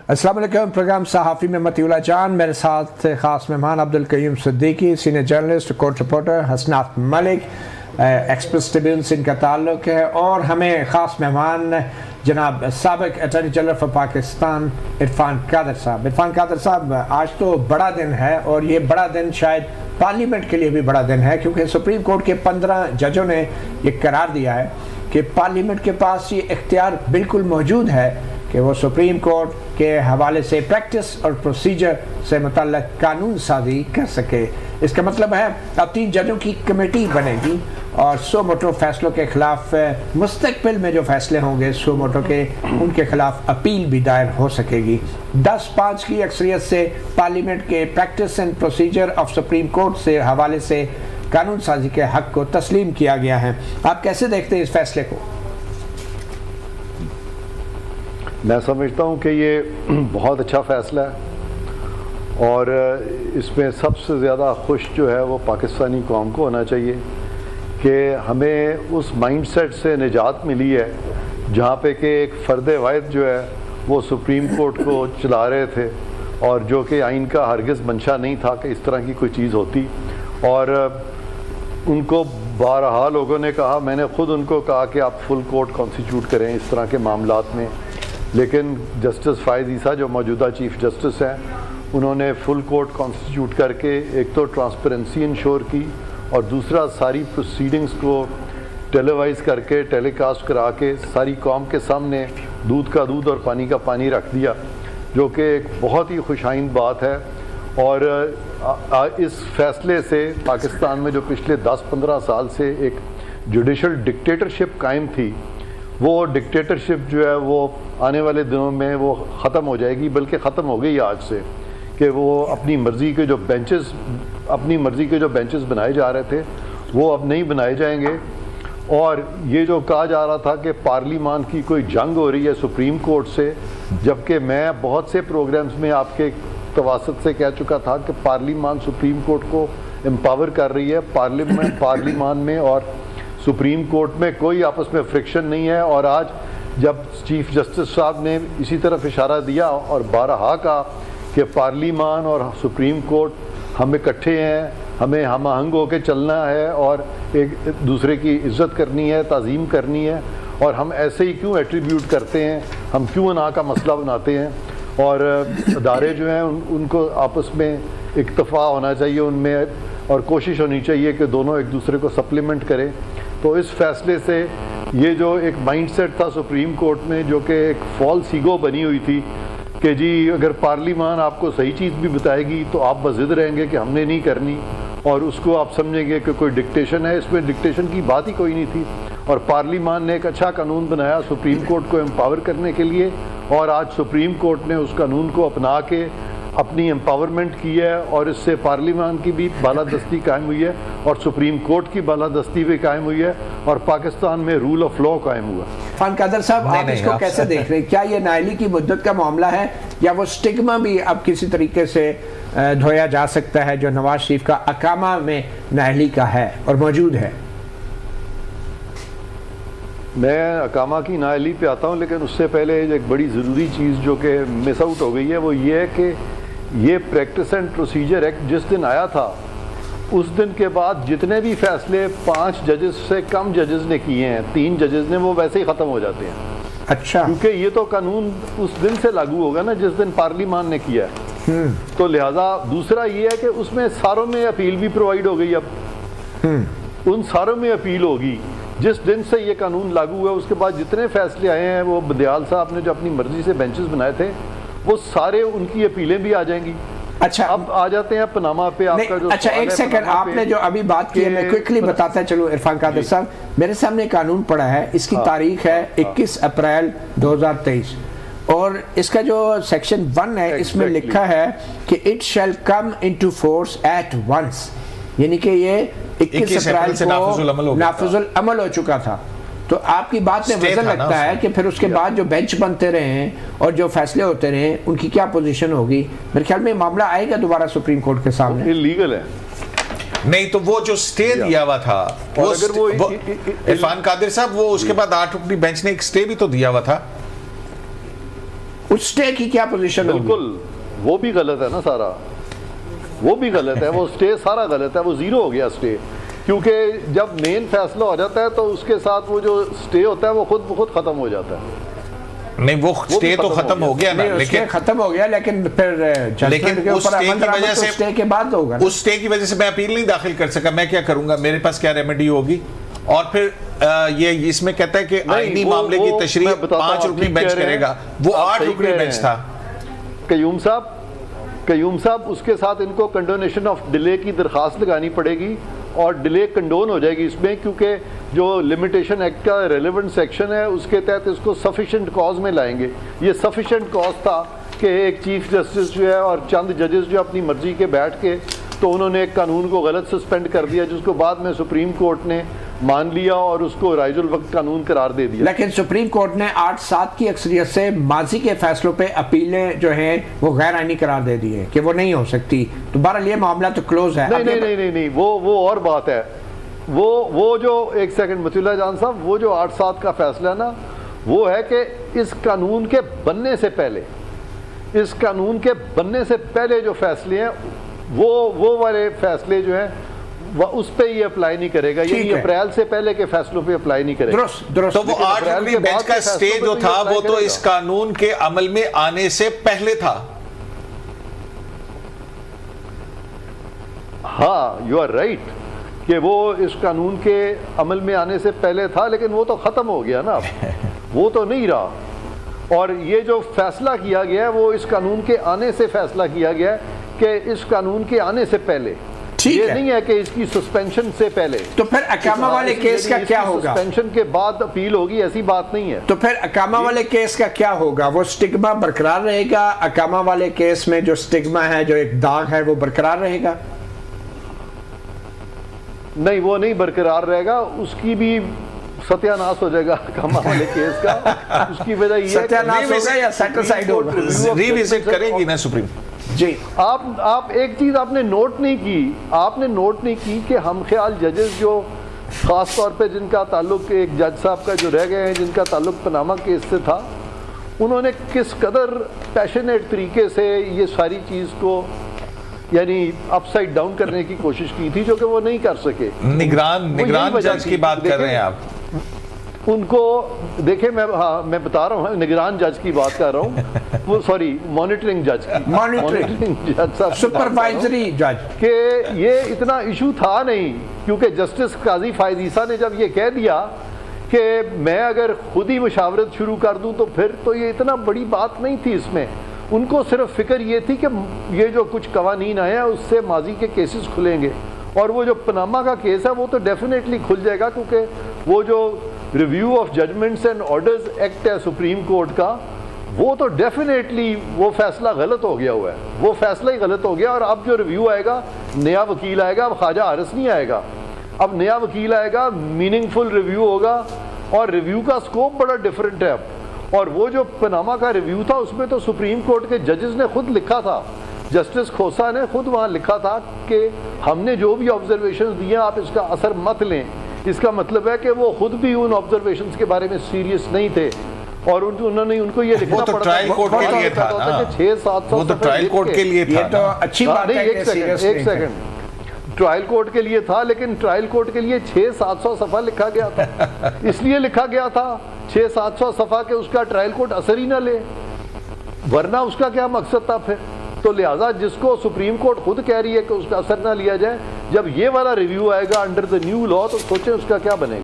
अस्सलाम वालेकुम। प्रोग्राम सहाफ़ी में मतीउल्लाह जान, मेरे साथ ख़ास मेहमान Abdul Qayyum Siddiqui, senior journalist, court reporter, Hasnat Malik, Express Tribune से इनका ताल्लुक़ है, और हमें ख़ास मेहमान जनाब साबिक़ attorney general for Pakistan Irfan Qadir साहब। इरफान कादर साहब, आज तो बड़ा दिन है और ये बड़ा दिन शायद पार्लियामेंट के लिए भी बड़ा दिन है, क्योंकि सुप्रीम कोर्ट के 15 जजों ने ये करार दिया है कि पार्लियामेंट के पास ये इख्तियार बिल्कुल मौजूद है कि वो सुप्रीम कोर्ट के हवाले से प्रैक्टिस और प्रोसीजर से मुतल्लिक़ कानून साजी कर सके। इसका मतलब है अब 3 जजों की कमेटी बनेगी और सो मोटो फैसलों के ख़िलाफ़ मुस्तक़बिल में जो फैसले होंगे सो मोटो के, उनके ख़िलाफ़ अपील भी दायर हो सकेगी। 10-5 की अक्सरियत से पार्लियामेंट के practice and procedure of supreme court से हवाले से कानून साजी के हक़ को तस्लीम किया गया है। आप कैसे देखते हैं इस फैसले को? मैं समझता हूँ कि ये बहुत अच्छा फ़ैसला है और इसमें सबसे ज़्यादा खुश जो है वो पाकिस्तानी कौम को होना चाहिए कि हमें उस माइंडसेट से निजात मिली है जहाँ पे कि एक फ़र्द वाहिद जो है वो सुप्रीम कोर्ट को चला रहे थे और जो कि आइन का हरगिज़ मंशा नहीं था कि इस तरह की कोई चीज़ होती। और उनको बारहा लोगों ने कहा, मैंने ख़ुद उनको कहा कि आप फुल कोर्ट कॉन्स्टिट्यूट करें इस तरह के मामलात में, लेकिन जस्टिस फ़ाइज़ ईसा जो मौजूदा चीफ़ जस्टिस हैं उन्होंने फुल कोर्ट कॉन्स्टिट्यूट करके एक तो ट्रांसपेरेंसी इंश्योर की और दूसरा सारी प्रोसीडिंग्स को टेलीवाइज़ करके टेलीकास्ट करा के सारी कौम के सामने दूध का दूध और पानी का पानी रख दिया, जो कि एक बहुत ही खुशाइंद बात है। और इस फैसले से पाकिस्तान में जो पिछले 10-15 साल से एक जुडिशल डिक्टेटरशिप कायम थी, वो डिक्टेटरशिप जो है वो आने वाले दिनों में वो ख़त्म हो जाएगी, बल्कि ख़त्म हो गई आज से, कि वो अपनी मर्ज़ी के जो बेंचेस बनाए जा रहे थे वो अब नहीं बनाए जाएंगे। और ये जो कहा जा रहा था कि पार्लिमान की कोई जंग हो रही है सुप्रीम कोर्ट से, जबकि मैं बहुत से प्रोग्राम्स में आपके तवासत से कह चुका था कि पार्लिमान सुप्रीम कोर्ट को एम्पावर कर रही है। पार्लिमान में और सुप्रीम कोर्ट में कोई आपस में फ्रिक्शन नहीं है। और आज जब चीफ जस्टिस साहब ने इसी तरफ इशारा दिया और बारहा कहा कि पार्लिमान और सुप्रीम कोर्ट हम इकट्ठे हैं, हमें हम आहंग होकर चलना है और एक दूसरे की इज़्ज़त करनी है, ताज़ीम करनी है, और हम ऐसे ही क्यों एट्रीब्यूट करते हैं, हम क्यों अना का मसला बनाते हैं, और अदारे जो हैं उनको आपस में इक्तफ़ा होना चाहिए उनमें, और कोशिश होनी चाहिए कि दोनों एक दूसरे को सप्लीमेंट करें। तो इस फैसले से ये जो एक माइंडसेट था सुप्रीम कोर्ट में, जो कि एक फॉल्स ईगो बनी हुई थी कि जी अगर पार्लिमान आपको सही चीज़ भी बताएगी तो आप बज़िद रहेंगे कि हमने नहीं करनी, और उसको आप समझेंगे कि कोई डिक्टेशन है। इसमें डिक्टेशन की बात ही कोई नहीं थी। और पार्लिमान ने एक अच्छा कानून बनाया सुप्रीम कोर्ट को एम्पावर करने के लिए, और आज सुप्रीम कोर्ट ने उस कानून को अपना के अपनी एम्पावरमेंट की है, और इससे पार्लिमान की भी बालादस्ती कायम हुई है और सुप्रीम कोर्ट की बालादस्ती भी कायम हुई है, और पाकिस्तान में रूल ऑफ लॉ कायम हुआ। इरफान कादर साहब, आप इसको कैसे देख रहे हैं? क्या ये नाअहली की मुद्दत का मामला है, या वो स्टिग्मा भी अब किसी तरीके से धोया जा सकता है जो नवाज शरीफ का अकामा में नाअहली का है और मौजूद है? मैं अकामा की नाअहली पे आता हूँ, लेकिन उससे पहले एक बड़ी ज़रूरी चीज़ जो कि मिस आउट हो गई है वो ये है कि ये प्रैक्टिस एंड प्रोसीजर एक्ट जिस दिन आया था उस दिन के बाद जितने भी फैसले 5 जजेस से कम जजेस ने किए हैं, 3 जजेस ने, वो वैसे ही ख़त्म हो जाते हैं। अच्छा, क्योंकि ये तो कानून उस दिन से लागू होगा ना जिस दिन पार्लिमान ने किया है। तो लिहाजा दूसरा ये है कि उसमें सारों में अपील भी प्रोवाइड हो गई। अब उन सारों में अपील होगी जिस दिन से ये कानून लागू हुआ। उसके बाद जितने फैसले आए हैं, वो बदियाल साहब ने जो अपनी मर्जी से बेंचेस बनाए थे, वो सारे उनकी अपीलें भी आ जाएंगी। अच्छा, अब आ जाते हैं पनामा पे आपका जो। अच्छा, एक सेकंड, आपने जो अभी बात की है मैं क्विकली बताता चलो। इरफान कादर साहब, मेरे सामने कानून पड़ा है, इसकी तारीख है 21 अप्रैल 2023, और इसका जो सेक्शन 1 है इसमें लिखा है कि it shall come into force at once, यानी कि ये 21 अप्रैल को नाफिजुल अमल हो चुका था। तो आपकी बात में वजन लगता है कि फिर उसके बाद जो बेंच बनते रहे हैं और जो फैसले होते रहे उनकी क्या पोजीशन होगी? मेरे ख्याल में मामला आएगा दोबारा सुप्रीम कोर्ट के सामने। इलीगल है नहीं तो वो जो स्टे दिया हुआ था वो इरफान कादिर साहब, वो उसके बाद 8 रुकनी बेंच ने एक स्टे भी तो दिया हुआ था। اس سٹے کی کیا پوزیشن ہوگی؟ بالکل وہ بھی غلط ہے نا سارا، وہ بھی غلط ہے، وہ سٹے سارا غلط ہے، وہ زیرو ہو گیا سٹے، کیونکہ جب مین فیصلہ ہو جاتا ہے تو اس کے ساتھ وہ جو سٹے ہوتا ہے وہ خود بخود ختم ہو جاتا ہے۔ نہیں وہ سٹے تو ختم ہو گیا نا، لیکن ختم ہو گیا، لیکن پھر ججمنٹ کے اوپر عمل درآمد تو سٹے کے بعد ہوگا۔ اس سٹے کی وجہ سے میں اپیل نہیں داخل کر سکا، میں کیا کروں گا؟ میرے پاس کیا ریمیڈی ہوگی؟ اور پھر یہ اس میں کہتا ہے کہ آئینی معاملے کی تشریح 5 رکنی بینچ کرے گا، وہ 8 رکنی بینچ تھا۔ قیوم صاحب اس کے ساتھ ان کو کنڈونیشن آف ڈیلے کی درخواست لگانی پڑے گی، اور ڈیلے کنڈون ہو جائے گی اس میں، کیونکہ جو لمیٹیشن ایکٹ کا ریلیونٹ سیکشن ہے اس کے تحت اس کو سفیشینٹ کاز میں لائیں گے۔ یہ سفیشینٹ کاز تھا کہ ایک چیف جسٹس جو ہے اور چند ججز جو اپنی مرضی کے بیٹھ کے تو انہوں نے ایک قانون کو غلط سسپینڈ کر دیا، جس کو بعد میں سپریم کورٹ نے مان لیا اور اس کو رائج الوقت قانون قرار دے دیا۔ لیکن سپریم کورٹ نے 8-7 کی اکثریت سے ماضی کے فیصلوں پہ اپیلیں جو ہیں وہ غیر آئینی قرار دے دی ہیں کہ وہ نہیں ہو سکتی، تو بہرحال یہ معاملہ تو کلوز ہے۔ نہیں وہ اور بات ہے، وہ جو ایک سیکنڈ مطیع اللہ جان صاحب، وہ جو 8-7 کا فیصلہ ہے نا، وہ ہے کہ اس قانون کے بننے سے پہلے جو فیصلے ہیں وہ والے فیصلے جو ہیں اس پہ یہ اپلائی نہیں کرے گا، یعنی اپریل سے پہلے کے فیصلوں پہ اپلائی نہیں کرے گا۔ درست۔ تو وہ 8 رکنی بینچ کا سٹے جو تھا وہ تو اس قانون کے عمل میں آنے سے پہلے تھا۔ ہاں یو آر رائٹ کہ وہ اس قانون کے عمل میں آنے سے پہلے تھا، لیکن وہ تو ختم ہو گیا نا، وہ تو نہیں رہا۔ اور یہ جو فیصلہ کیا گیا ہے وہ اس قانون کے آنے سے فیصلہ کیا گیا ہے کہ اس قانون کے آنے سے پہلے، یہ نہیں ہے کہ اس کی سسپینشن سے پہلے۔ تو پھر اقامہ والے کیس کا کیا ہوگا؟ سسپینشن کے بعد اپیل ہوگی، ایسی بات نہیں ہے۔ تو پھر اقامہ والے کیس کا کیا ہوگا؟ وہ سٹگما برقرار رہے گا؟ اقامہ والے کیس میں جو سٹگما ہے، جو ایک داغ ہے، وہ برقرار رہے گا؟ نہیں وہ نہیں برقرار رہے گا، اس کی بھی ستیہ ناس ہو جائے گا اقامہ والے کیس کا۔ اس کی وجہ یہ ستیہ ناس ہوگا یا سیٹلسائڈ ہوگا؟ ری وزٹ کرے گی نا سپریم۔ جی آپ ایک چیز آپ نے نوٹ نہیں کی کہ ہم خیال ججز جو خاص طور پہ جن کا تعلق ایک جج صاحب کا جو رہ گئے ہیں جن کا تعلق پاناما کیس سے تھا، انہوں نے کس قدر پیشنیٹ طریقے سے یہ ساری چیز کو یعنی اپ سائڈ ڈاؤن کرنے کی کوشش کی تھی، جو کہ وہ نہیں کر سکے۔ نگران جج کی بات کر رہے ہیں آپ؟ ان کو دیکھیں، میں بتا رہا ہوں، نگران جج کی بات کر رہا ہوں، وہ سوری مانیٹرنگ جج کی، سپروائزری جج، کہ یہ اتنا ایشو تھا نہیں، کیونکہ جسٹس قاضی فائز عیسیٰ نے جب یہ کہہ دیا کہ میں اگر خود ہی مشاورت شروع کر دوں تو پھر تو یہ اتنا بڑی بات نہیں تھی اس میں۔ ان کو صرف فکر یہ تھی کہ یہ جو کچھ قوانین آئے ہیں اس سے ماضی کے کیسز کھلیں گے، اور وہ جو پاناما کا کیس ہے وہ تو ڈیفینیٹلی کھل جائے گا، کیونکہ وہ جو review of judgments and orders act ہے سپریم کورٹ کا، وہ تو ڈیفینیٹلی وہ فیصلہ غلط ہو گیا ہوا ہے، وہ فیصلہ ہی غلط ہو گیا۔ اور اب جو ریویو آئے گا، نیا وکیل آئے گا، اب خواجہ حارث نہیں آئے گا، اب نیا وکیل آئے گا، میننگ فل ریویو ہوگا، اور ریویو کا سکوپ بڑا ڈیفرنٹ ہے اب۔ اور وہ جو پاناما کا ریویو تھا اس میں تو سپریم کورٹ کے ججز نے خود لکھا تھا، جسٹس کھوسا نے خود وہاں لکھا تھا کہ ہم نے جو بھی آبزرویشنز دیے آپ اس کا اثر مت لیں۔ اس کا مطلب ہے کہ وہ خود بھی ان آبزرویشنز کے بارے میں سیریس نہیں تھے، اور انہوں نے ان کو یہ لکھنا پڑا تھا۔ ٹرائل کورٹ کے لیے تھا نا، 600-700 وہ تو ٹرائل کورٹ کے لیے تھا۔ یہ تو اچھی بات ہے کہ سیریس نہیں تھے۔ ایک سیکنڈ، ٹرائل کورٹ کے لیے تھا، لیکن ٹرائل کورٹ کے لیے 600-700 صفحہ لکھا گیا تھا، اس لیے لکھا گیا تھا 600-700 صفحہ کہ اس کا ٹرائل کورٹ اثر ہی نہ لے، ورنہ اس کا کیا مقصد تھا پھر؟ تو لہٰذا جس کو سپریم کورٹ خود کہہ رہی ہے کہ اس کا اثر نہ لیا جائے، جب یہ والا ریویو آئے گا انڈر دا نیو لا تو سوچیں اس کا کیا بنے گا۔